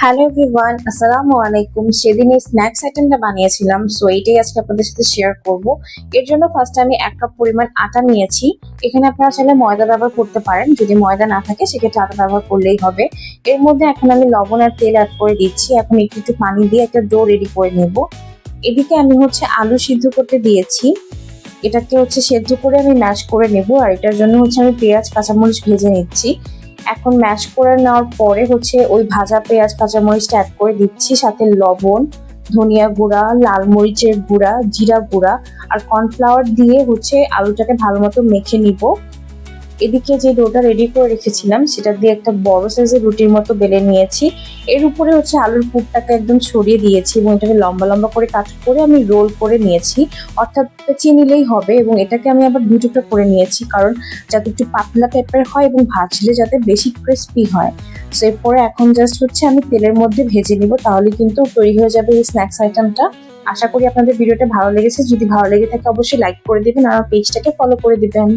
Hello everyone, আসসালামু আলাইকুম। সেদিন এই স্ন্যাক্স আইটেমটা বানিয়েছিলাম, সো এইটাই আজকে আপনাদের সাথে শেয়ার করব। এর জন্য ফার্স্টে আমি 1 কাপ পরিমাণ আটা নিয়েছি। এখানে আপনারা চাইলে ময়দা ব্যবহার করতে পারেন, যদি ময়দা না থাকে সেক্ষেত্রে আটা ব্যবহার করলেই হবে। এর মধ্যে এখন আমি লবণ আর তেল অ্যাড করে দিচ্ছি। এখন একটু একটু পানি দিয়ে একটা ডো রেডি করে নেব। এদিকে আমি আলু সিদ্ধ করতে দিয়েছি। এটাকে সেদ্ধ করে আমি ম্যাশ করে নেব, আর এটার জন্য আমি পেঁয়াজ কাঁচামরিচ ভেজে নিচ্ছি। এখন ম্যাশ করে নেওয়ার পরে ওই ভাজা পেঁয়াজ কাঁচামরিচটা অ্যাড করে দিচ্ছি, সাথে লবণ, ধনিয়া গুঁড়া, লাল মরিচের গুঁড়া, জিরা গুঁড়া আর কর্নফ্লাওয়ার দিয়ে আলুটাকে ভালো মতো মেখে নিব। এদিকে যে ডোটা রেডি করে রেখেছিলাম সেটা দিয়ে একটা বড় সাইজের রুটির মতো বেলে নিয়েছি। এর উপরে আলুর পুরটাকে একদম ছড়িয়ে দিয়েছি এবং এটাকে লম্বা লম্বা করে কাট করে আমি রোল করে নিয়েছি, অর্থাৎ পেঁচিয়ে নিলেই হবে। এবং এটাকে আমি আবার 2 টুকরো করে নিয়েছি, কারণ যাতে একটু পাতলা টাইপের হয় এবং ভাজলে যাতে বেশি ক্রিস্পি হয়। সো এরপরে এখন জাস্ট আমি তেলের মধ্যে ভেজে নিব, তাহলে কিন্তু তৈরি হয়ে যাবে এই স্ন্যাক্স আইটেমটা। আশা করি আপনাদের ভিডিওটা ভালো লেগেছে। যদি ভালো লেগে থাকে অবশ্যই লাইক করে দিবেন আর পেজটাকে ফলো করে দিবেন।